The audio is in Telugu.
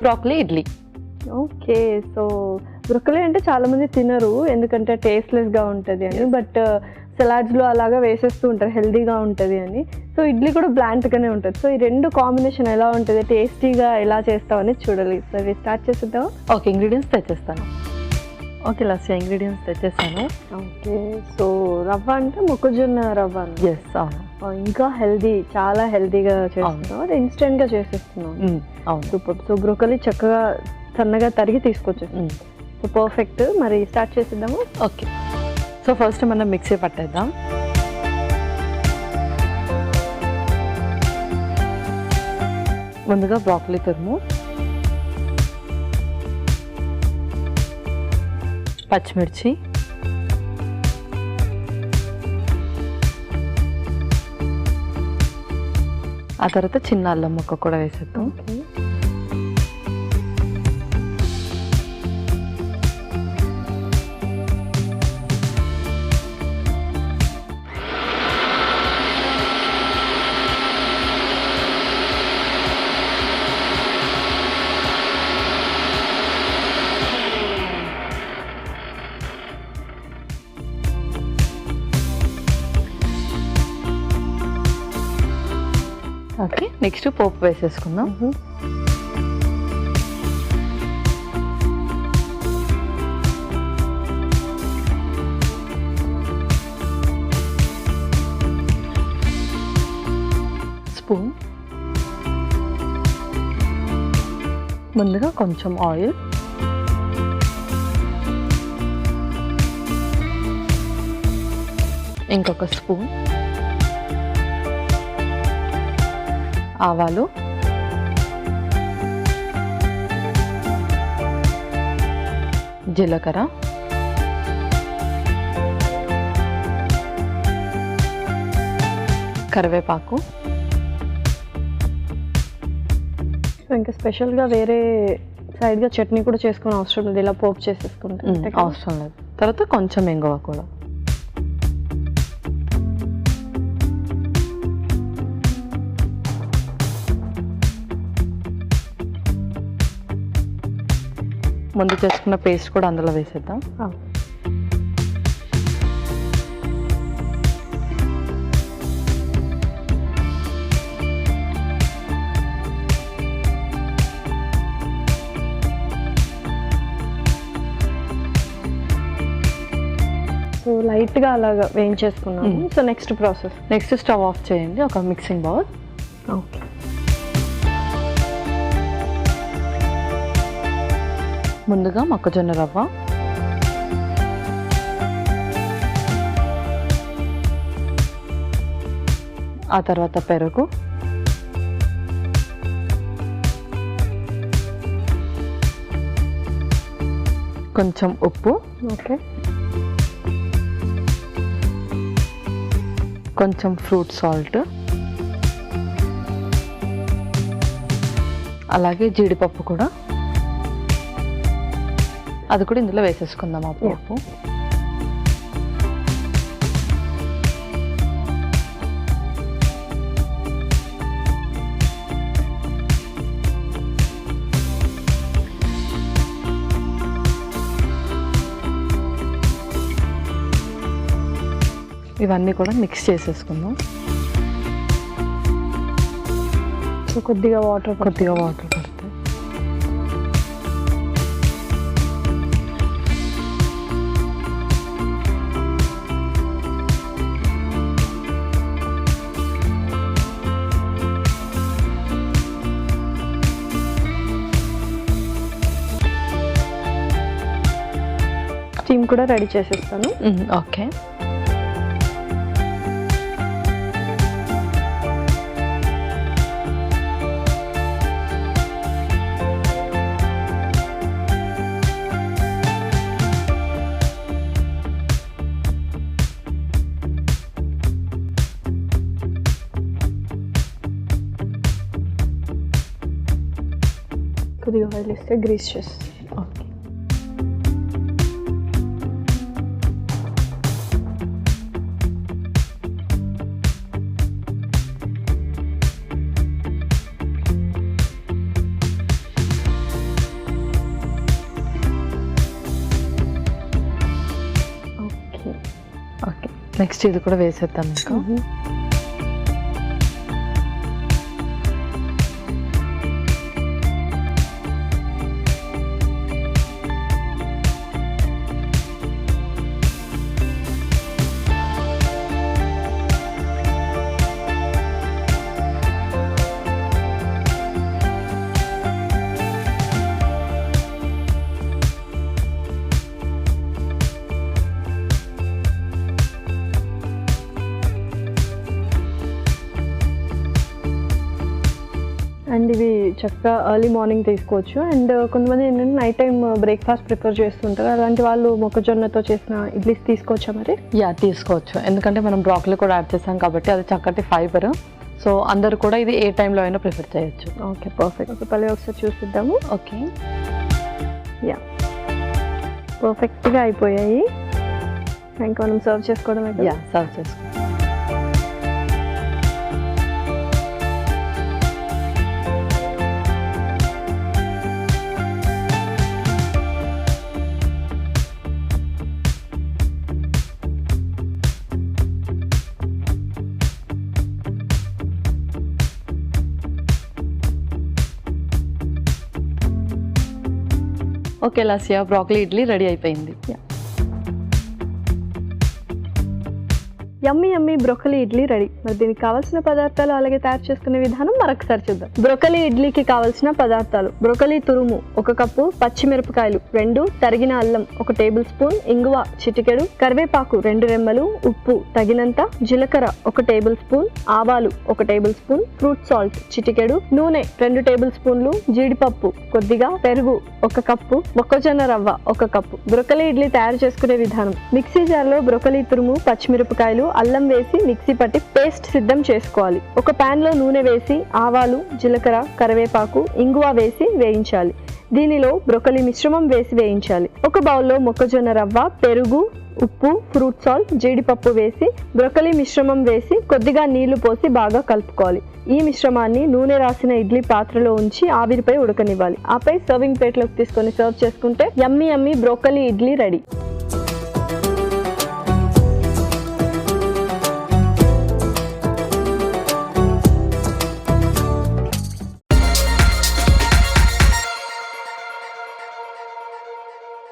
బ్రాకలీ ఇడ్లీ. ఓకే. సో బ్రొక్కలి అంటే చాలామంది తినరు ఎందుకంటే టేస్ట్లెస్గా ఉంటుంది అని, బట్ సలాడ్స్లో అలాగా వేసేస్తూ ఉంటారు హెల్దీగా ఉంటుంది అని. సో ఇడ్లీ కూడా బ్లాంట్గానే ఉంటుంది. సో ఈ రెండు కాంబినేషన్ ఎలా ఉంటుంది, టేస్టీగా ఎలా చేస్తామని చూడాలి. సరే స్టార్ట్ చేసేద్దాం. ఓకే, ఇంగ్రీడియంట్స్ తెచ్చేస్తాను. ఓకే లస్య, ఇంగ్రీడియంట్స్ తెచ్చేస్తాను. ఓకే. సో రవ్వ అంటే మొక్కజొన్న రవ్వ. ఎస్, అవును. ఇంకా హెల్దీ, చాలా హెల్దీగా చేస్తున్నాం, అది ఇన్స్టెంట్గా చేసేస్తున్నాం. అవును. సూపర్. సో బ్రోకలీ చక్కగా సన్నగా తరిగి తీసుకొచ్చేస్తాం. So perfect. మరి స్టార్ట్ చేసేద్దాము. ఓకే. సో ఫస్ట్ మనం మిక్సీ పట్టేద్దాం. ముందుగా బ్రాకలీ తురుము, పచ్చిమిర్చి, ఆ తర్వాత చిన్న అల్లం ముక్క కూడా వేసేద్దాం. ఓకే, నెక్స్ట్ పోపు వేసేసుకుందాం. స్పూన్. ముందుగా కొంచెం ఆయిల్, ఇంకొక స్పూన్ ఆవాలు, జీలకర్ర, కరివేపాకు. సో ఇంకా స్పెషల్గా వేరే సైడ్గా చట్నీ కూడా చేసుకునే అవసరం లేదు, ఇలా పోపు చేసేసుకుంటే అవసరం లేదు. తర్వాత కొంచెం ఇంగువ కూడా. ముందు చేసుకున్న పేస్ట్ కూడా అందులో వేసేద్దాం. సో లైట్గా అలాగా వేయించేసుకున్నాము. So next process. Next stove off చేయండి. ఒక మిక్సింగ్ బౌల్. ఓకే. ముందుగా మొక్కజొన్న రవ్వ, ఆ తర్వాత పెరుగు, కొంచెం ఉప్పు, ఓకే, కొంచెం ఫ్రూట్ సాల్ట్, అలాగే జీడిపప్పు కూడా, అది కూడా ఇందులో వేసేసుకుందాం. ఆ పోపు. ఇవన్నీ కూడా మిక్స్ చేసేసుకుందాం. సో కొద్దిగా వాటర్ పడతాయి. స్టీమ్ కూడా రెడీ చేసేస్తాను. ఓకే. కొద్దిగా ఆయిల్ ఇస్తే గ్రీస్ చేస్తాను. ఓకే. నెక్స్ట్ ఇది కూడా వేసేద్దాం ఇంకా. అండ్ ఇవి చక్కగా ఎర్లీ మార్నింగ్ తీసుకోవచ్చు. అండ్ కొంతమంది ఏంటంటే నైట్ టైం బ్రేక్ఫాస్ట్ ప్రిపేర్ చేస్తుంటారు, అలాంటి వాళ్ళు మొక్కజొన్నతో చేసిన ఇడ్లీస్ తీసుకోవచ్చా మరి? యా తీసుకోవచ్చు, ఎందుకంటే మనం బ్రాకలీ కూడా యాడ్ చేసాం కాబట్టి అది చక్కటి ఫైబర్. సో అందరు కూడా ఇది ఏ టైంలో అయినా ప్రిఫర్ చేయొచ్చు. Okay perfect. ఓకే పల్లె ఒకసారి చూసిద్దాము. ఓకే యా పర్ఫెక్ట్గా అయిపోయాయి. ఇంకా మనం సర్వ్ చేసుకోవడమే. యా సర్వ్ చేసుకో. Okay Lasya, broccoli idli ready అయిపోయింది. యమ్మీ యమ్మీ బ్రోకలీ ఇడ్లీ రెడీ. మరి దీనికి కావాల్సిన పదార్థాలు అలాగే తయారు చేసుకునే విధానం మరొకసారి చూద్దాం. బ్రోకలీ ఇడ్లీకి కావాల్సిన పదార్థాలు: బ్రోకలీ తురుము 1 కప్పు, పచ్చిమిరపకాయలు 2, తరిగిన అల్లం 1 టేబుల్ స్పూన్, ఇంగువ చిటికెడు, కరివేపాకు 2 రెమ్మలు, ఉప్పు తగినంత, జీలకర్ర 1 టేబుల్ స్పూన్, ఆవాలు 1 టేబుల్ స్పూన్, ఫ్రూట్ సాల్ట్ చిటికెడు, నూనె 2 టేబుల్ స్పూన్లు, జీడిపప్పు కొద్దిగా, పెరుగు 1 కప్పు, మొక్కజొన్న రవ్వ 1 కప్పు. బ్రోకలీ ఇడ్లీ తయారు చేసుకునే విధానం: మిక్సీ జార్లో బ్రోకలీ తురుము, పచ్చిమిరపకాయలు, అల్లం వేసి మిక్సీ పట్టి పేస్ట్ సిద్ధం చేసుకోవాలి. ఒక పాన్ లో నూనె వేసి ఆవాలు, జీలకర్ర, కరివేపాకు, ఇంగువ వేసి వేయించాలి. దీనిలో బ్రోకలీ మిశ్రమం వేసి వేయించాలి. ఒక బౌల్లో మొక్కజొన్న రవ్వ, పెరుగు, ఉప్పు, ఫ్రూట్ సాల్ట్, జీడిపప్పు వేసి బ్రోకలీ మిశ్రమం వేసి కొద్దిగా నీళ్లు పోసి బాగా కలుపుకోవాలి. ఈ మిశ్రమాన్ని నూనె రాసిన ఇడ్లీ పాత్రలో ఉంచి ఆవిరిపై ఉడకనివ్వాలి. ఆపై సర్వింగ్ ప్లేట్లోకి తీసుకొని సర్వ్ చేసుకుంటే యమ్మీ యమ్మీ బ్రోకలీ ఇడ్లీ రెడీ.